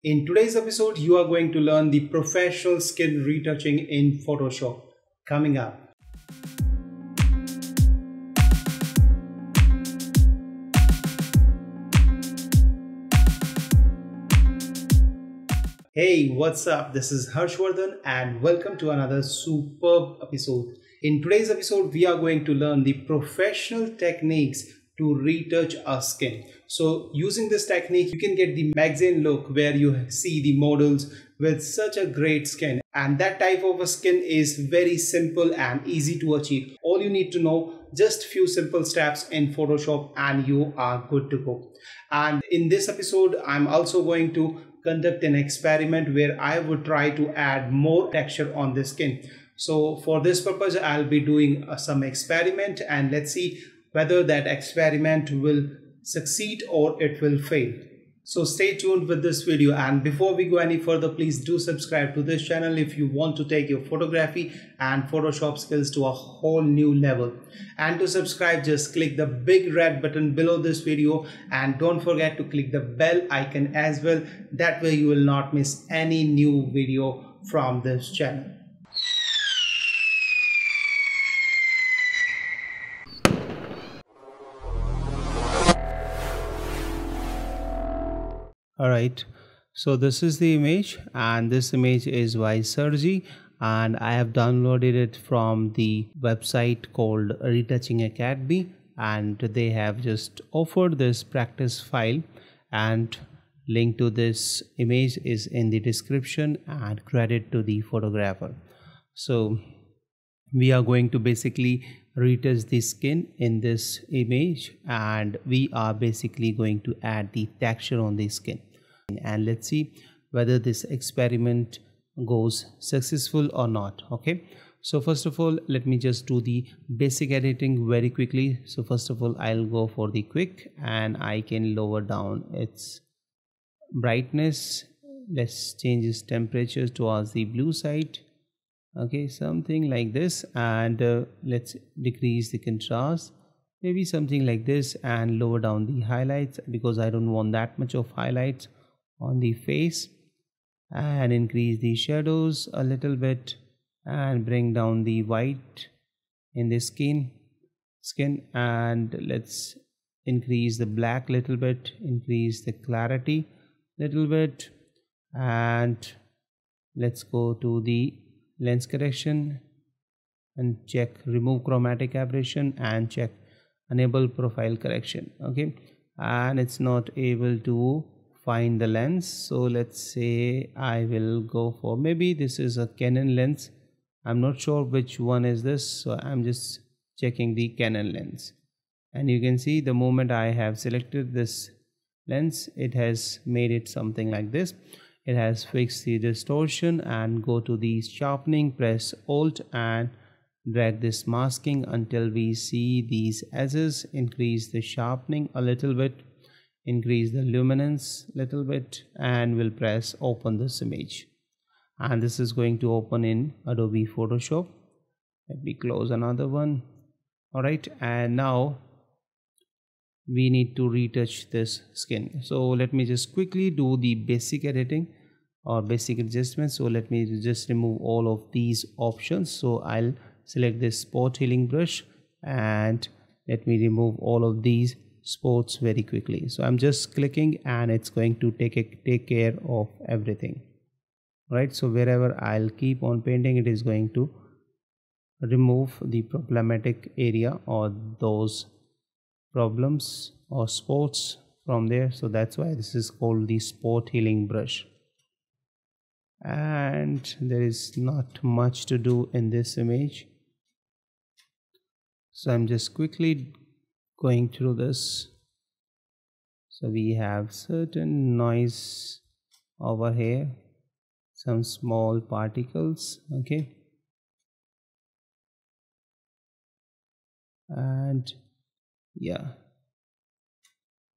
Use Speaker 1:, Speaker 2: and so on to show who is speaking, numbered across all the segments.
Speaker 1: In today's episode, you are going to learn the professional skin retouching in Photoshop. Coming up. Hey, what's up? This is Harshvardhan and welcome to another superb episode. In today's episode, we are going to learn the professional techniques to retouch our skin. So using this technique, you can get the Magzine look where you see the models with such a great skin. And that type of a skin is very simple and easy to achieve. All you need to know, just few simple steps in Photoshop and you are good to go. And in this episode, I'm also going to conduct an experiment where I would try to add more texture on the skin. So for this purpose, I'll be doing some experiment and let's see whether that experiment will succeed or it will fail. So stay tuned with this video, and before we go any further, please do subscribe to this channel if you want to take your photography and Photoshop skills to a whole new level. And to subscribe, just click the big red button below this video and don't forget to click the bell icon as well. That way you will not miss any new video from this channel. Alright, so this is the image and this image is by SERGEY and I have downloaded it from the website called Retouching Academy, and they have just offered this practice file, and link to this image is in the description and credit to the photographer. So we are going to basically retouch the skin in this image and we are basically going to add the texture on the skin, and let's see whether this experiment goes successful or not. Okay, so first of all, let me just do the basic editing very quickly. So first of all, I'll go for the quick and I can lower down its brightness. Let's change its temperature towards the blue side. Okay, something like this, and let's decrease the contrast, maybe something like this, and lower down the highlights because I don't want that much of highlights on the face, and increase the shadows a little bit and bring down the white in the skin, and let's increase the black little bit, increase the clarity little bit, and let's go to the lens correction and check remove chromatic aberration and check enable profile correction. Okay, and it's not able to find the lens, so let's say I will go for, maybe this is a Canon lens, I'm not sure which one is this, so I'm just checking the Canon lens, and you can see the moment I have selected this lens, it has made it something like this. It has fixed the distortion, and go to the sharpening, press Alt and drag this masking until we see these edges. Increase the sharpening a little bit, increase the luminance little bit, and we'll press open this image, and this is going to open in Adobe Photoshop. Let me close another one. Alright, and now we need to retouch this skin. So let me just quickly do the basic editing or basic adjustments. So let me just remove all of these options. So I'll select this spot healing brush and let me remove all of these spots very quickly. So I'm just clicking and it's going to take care of everything. Right, so wherever I'll keep on painting, it is going to remove the problematic area or those problems or spots from there. So that's why this is called the spot healing brush, and there is not much to do in this image, so I'm just quickly going through this. So we have certain noise over here, some small particles. Okay, and yeah,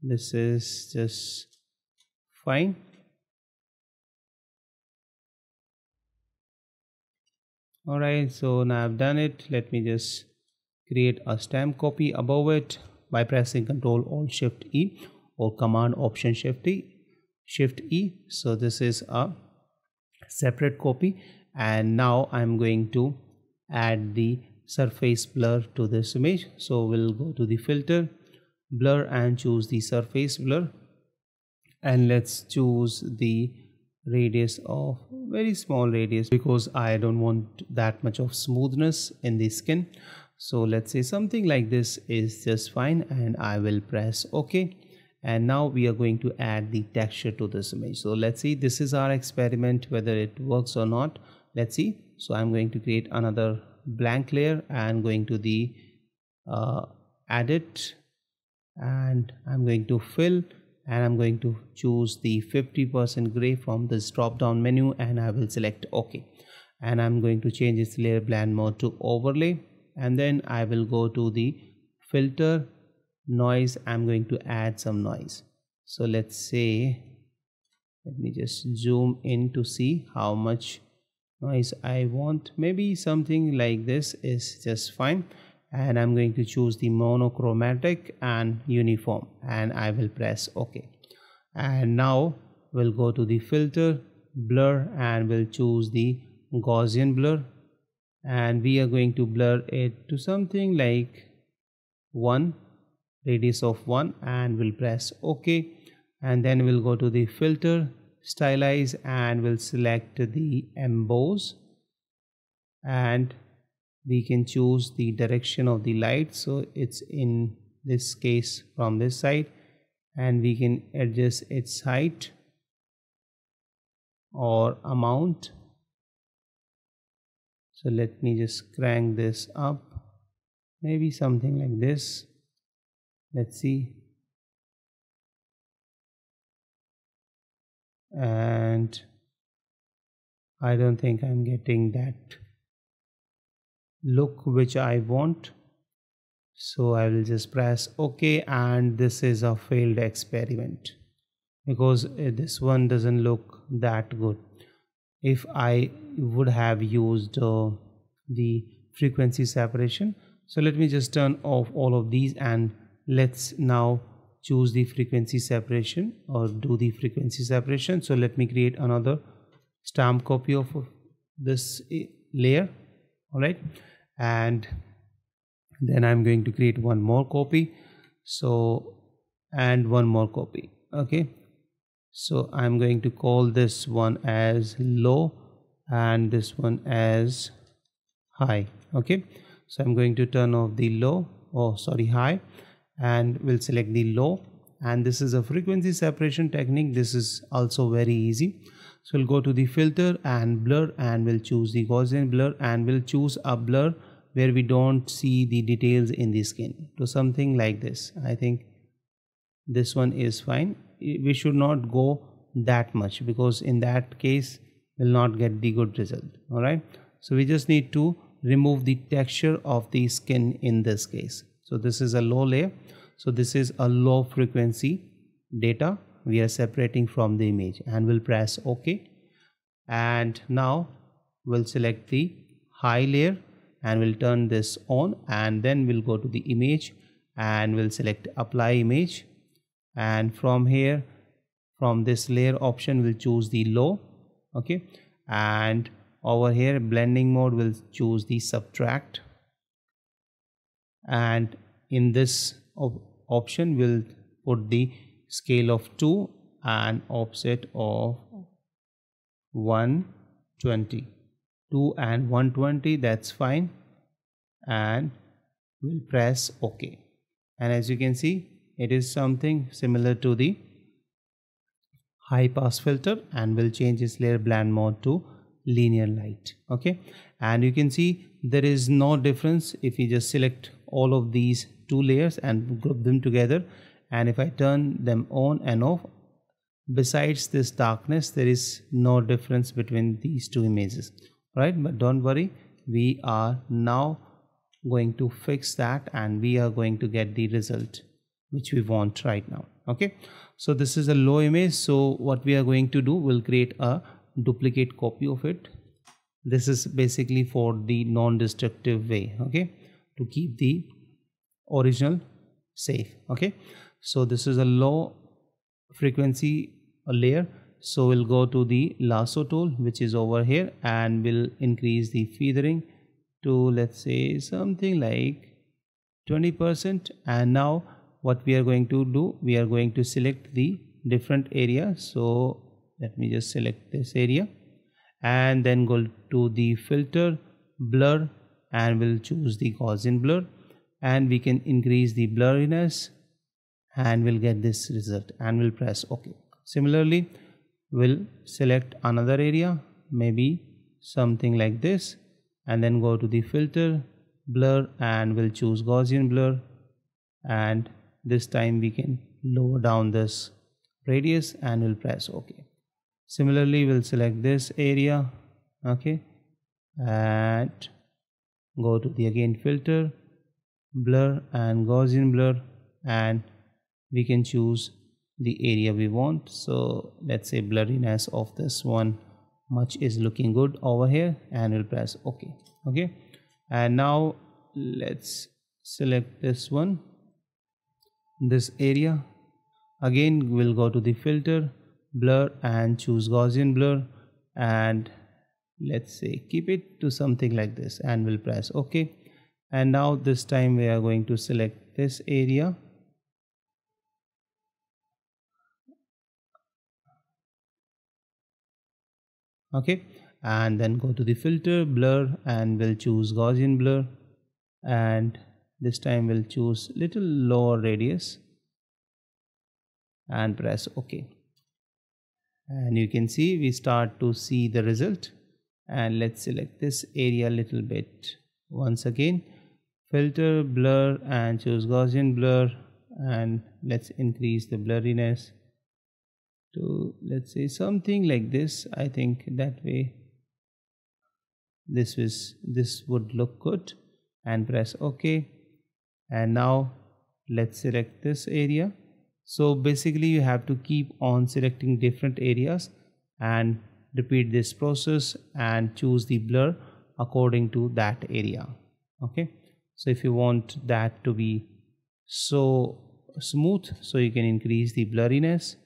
Speaker 1: this is just fine. Alright, so now I've done it. Let me just create a stamp copy above it by pressing Ctrl Alt Shift E or Command Option Shift E. Shift E. So this is a separate copy, and now I'm going to add the surface blur to this image. So we'll go to the filter, blur, and choose the surface blur, and let's choose the radius of very small radius because I don't want that much of smoothness in the skin. So let's say something like this is just fine, and I will press OK. And now we are going to add the texture to this image. So let's see, this is our experiment, whether it works or not. Let's see. So I'm going to create another blank layer and going to the edit, and I'm going to fill, and I'm going to choose the 50% gray from this drop down menu, and I will select OK. And I'm going to change its layer blend mode to overlay, and then I will go to the filter, noise. I'm going to add some noise. So let's say, let me just zoom in to see how much noise I want. Maybe something like this is just fine, and I'm going to choose the monochromatic and uniform, and I will press OK. And now we'll go to the filter, blur, and we'll choose the Gaussian blur, and we are going to blur it to something like 1, radius of 1, and we'll press OK. And then we'll go to the filter, stylize, and we'll select the emboss, and we can choose the direction of the light. So it's in this case from this side, and we can adjust its height or amount. So let me just crank this up, maybe something like this. Let's see. And I don't think I'm getting that look which I want, so I will just press OK. And this is a failed experiment because this one doesn't look that good. If I would have used the frequency separation, so let me just turn off all of these, and let's now choose the frequency separation or do the frequency separation. So let me create another stamp copy of this layer. All right, and then I'm going to create one more copy, so and one more copy. Okay, so I'm going to call this one as low and this one as high. Okay, so I'm going to turn off the low, high, and we'll select the low, and this is a frequency separation technique. This is also very easy. So we'll go to the filter and blur, and we'll choose the Gaussian blur, and we'll choose a blur where we don't see the details in the skin, to something like this. I think this one is fine. We should not go that much because in that case we'll not get the good result. All right, so we just need to remove the texture of the skin in this case. So this is a low layer, so this is a low frequency data we are separating from the image, and we'll press OK. And now we'll select the high layer and we'll turn this on, and then we'll go to the image and we'll select apply image, and from here, from this layer option, we'll choose the low. Okay, and over here blending mode, we'll choose the subtract, and in this option we'll put the scale of 2 and offset of 120. 2 and 120, that's fine, and we'll press OK. And as you can see, it is something similar to the high pass filter, and we'll change its layer blend mode to linear light. Okay, and you can see there is no difference if you just select all of these two layers and group them together, and if I turn them on and off, besides this darkness, there is no difference between these two images, right? But don't worry, we are now going to fix that, and we are going to get the result which we want right now. Okay, so this is a low image, so what we are going to do, we'll create a duplicate copy of it. This is basically for the non-destructive way, okay, to keep the original safe. Okay, so this is a low frequency layer. So we'll go to the lasso tool, which is over here, and we'll increase the feathering to, let's say, something like 20%. And now what we are going to do, we are going to select the different area. So let me just select this area and then go to the filter, blur, and we'll choose the Gaussian blur, and we can increase the blurriness and we'll get this result, and we'll press OK. Similarly, we'll select another area, maybe something like this, and then go to the filter, blur, and we'll choose Gaussian blur, and this time we can lower down this radius and we'll press OK. Similarly, we'll select this area, okay, and go to the again filter, blur, and Gaussian blur, and we can choose the area we want. So let's say blurriness of this one much is looking good over here, and we'll press OK. Okay, and now let's select this one, this area. Again, we'll go to the filter, blur, and choose Gaussian blur, and let's say keep it to something like this, and we'll press OK. And now this time we are going to select this area, okay, and then go to the filter, blur, and we'll choose Gaussian blur, and this time we'll choose little lower radius and press OK. And you can see we start to see the result. And let's select this area a little bit once again, filter, blur, and choose Gaussian blur, and let's increase the blurriness to, let's say, something like this. I think that way this would look good, and press OK. And now let's select this area. So basically you have to keep on selecting different areas and repeat this process and choose the blur according to that area. Okay, so if you want that to be so smooth, so you can increase the blurriness,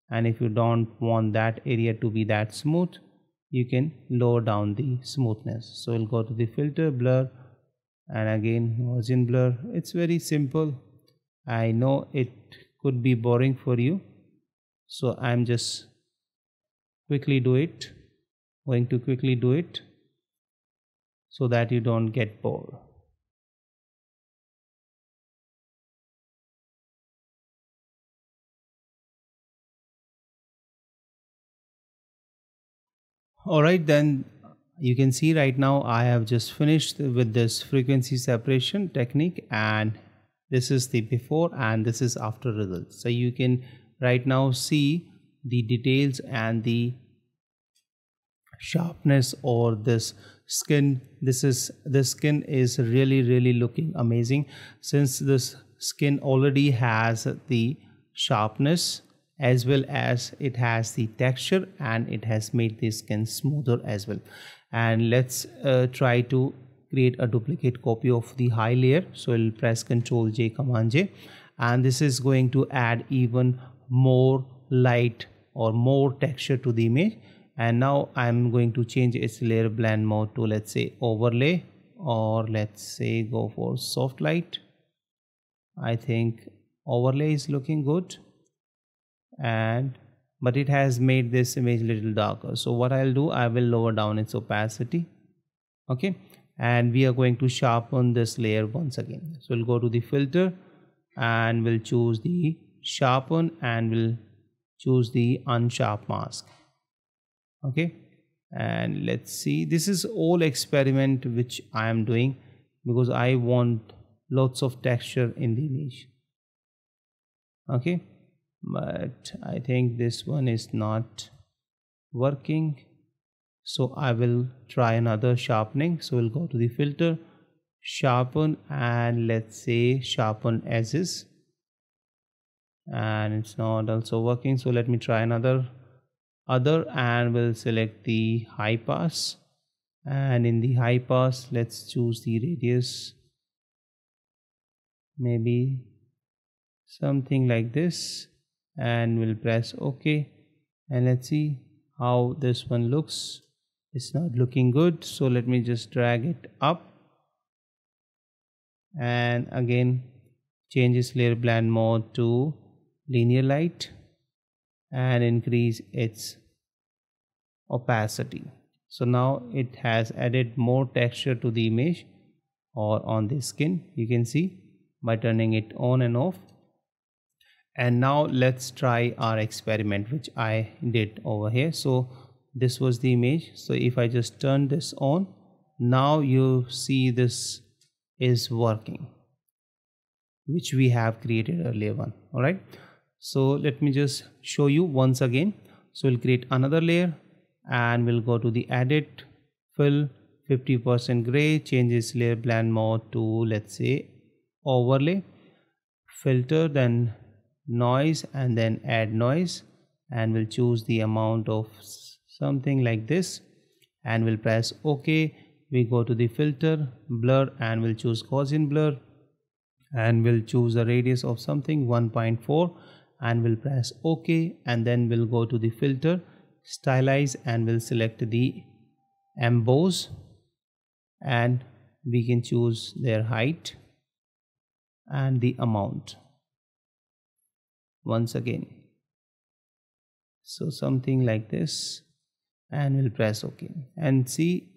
Speaker 1: and if you don't want that area to be that smooth, you can lower down the smoothness. So we'll go to the filter, blur, and again Gaussian blur. It's very simple. I know it could be boring for you, so I'm just going to quickly do it so that you don't get bored. Alright, then you can see right now I have just finished with this frequency separation technique, and this is the before and this is after results. So you can right now see the details and the sharpness or this skin. This skin is really looking amazing, since this skin already has the sharpness as well as it has the texture, and it has made the skin smoother as well. And let's try to create a duplicate copy of the high layer. So we'll press Ctrl J, Command J, and this is going to add even more light or more texture to the image. And now I'm going to change its layer blend mode to, let's say, overlay, or let's say go for soft light. I think overlay is looking good, but it has made this image a little darker. So what I'll do, I will lower down its opacity. Okay, and we are going to sharpen this layer once again. So we'll go to the filter and we'll choose the sharpen, and we'll choose the unsharp mask. Okay, and let's see, this is all experiment which I am doing because I want lots of texture in the image. Okay, but I think this one is not working, so I will try another sharpening. So we'll go to the filter, sharpen, and let's say sharpen edges, and it's not also working. So let me try another and we'll select the high pass, and in the high pass let's choose the radius, maybe something like this, and we'll press OK. and let's see how this one looks. It's not looking good, so let me just drag it up and again change its layer blend mode to linear light and increase its opacity. So now it has added more texture to the image or on the skin, you can see, by turning it on and off. And now let's try our experiment which I did over here. So this was the image. So if I just turn this on, now you see this is working, which we have created earlier one. All right, so let me just show you once again. So we'll create another layer and we'll go to the edit, fill, 50% gray, change its layer blend mode to, let's say, overlay, filter, then noise, and then add noise, and we'll choose the amount of something like this and we'll press OK. We go to the filter, blur, and we'll choose Gaussian blur and we'll choose a radius of something 1.4 and we'll press OK, and then we'll go to the filter, stylize, and we'll select the emboss and we can choose their height and the amount once again, so something like this, and we'll press OK and see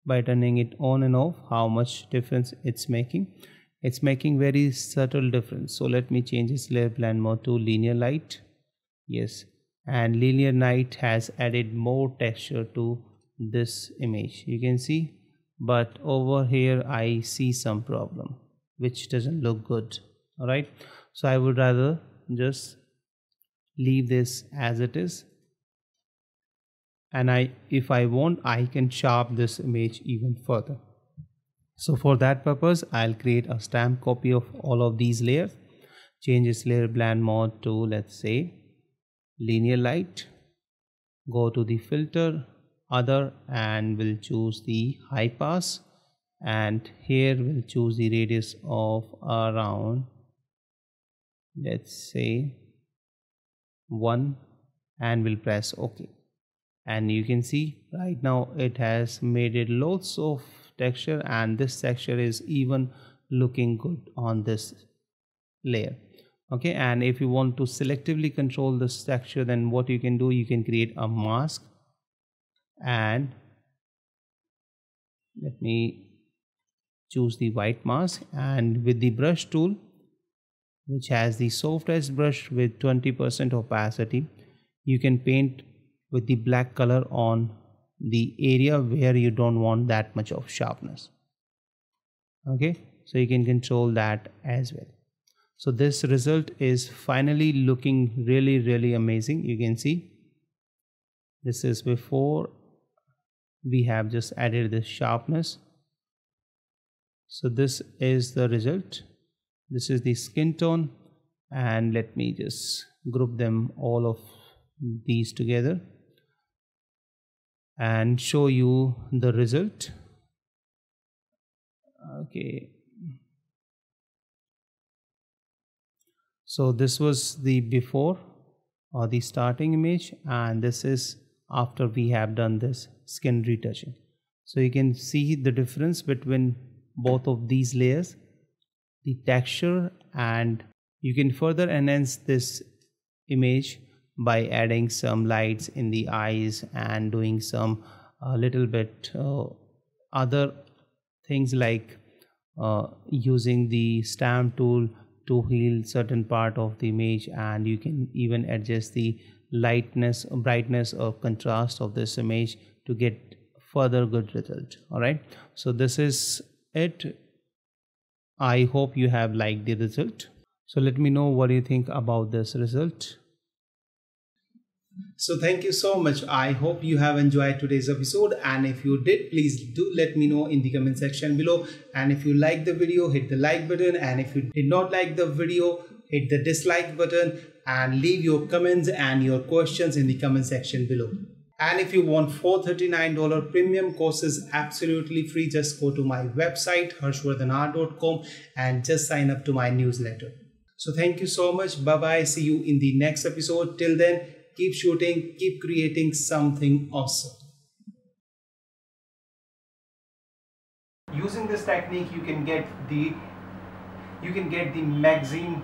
Speaker 1: by turning it on and off how much difference it's making. It's making very subtle difference. So let me change its layer blend mode to linear light. Yes, and linear light has added more texture to this image, you can see, but over here I see some problem which doesn't look good. All right, so I would rather just leave this as it is, and if I want, I can sharpen this image even further. So for that purpose, I'll create a stamp copy of all of these layers, change its layer blend mode to, let's say, linear light, go to the filter, other, and we'll choose the high pass, and here we'll choose the radius of around, let's say, 1, and we'll press OK. And you can see right now it has made it lots of texture, and this texture is even looking good on this layer. Okay, and if you want to selectively control this texture, then what you can do, you can create a mask, and let me choose the white mask, and with the brush tool, which has the softest brush with 20% opacity, you can paint with the black color on the area where you don't want that much of sharpness. Okay, so you can control that as well. So this result is finally looking really amazing. You can see this is before we have just added this sharpness. So this is the result. This is the skin tone, and let me just group them all of these together and show you the result. Okay, so this was the before or the starting image, and this is after we have done this skin retouching. So you can see the difference between both of these layers, the texture, and you can further enhance this image by adding some lights in the eyes and doing some little bit other things like using the stamp tool to heal certain part of the image, and you can even adjust the lightness, brightness, or contrast of this image to get further good result. All right, so this is it. I hope you have liked the result. So let me know what you think about this result. So thank you so much. I hope you have enjoyed today's episode, and if you did, please do let me know in the comment section below. And if you like the video, hit the like button, and if you did not like the video, hit the dislike button, and leave your comments and your questions in the comment section below. And if you want $439 premium courses absolutely free, just go to my website harshvardhanar.com and just sign up to my newsletter. So thank you so much. Bye bye. See you in the next episode. Till then, keep shooting, keep creating something awesome. Using this technique, you can get the Magzine.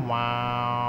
Speaker 2: Wow.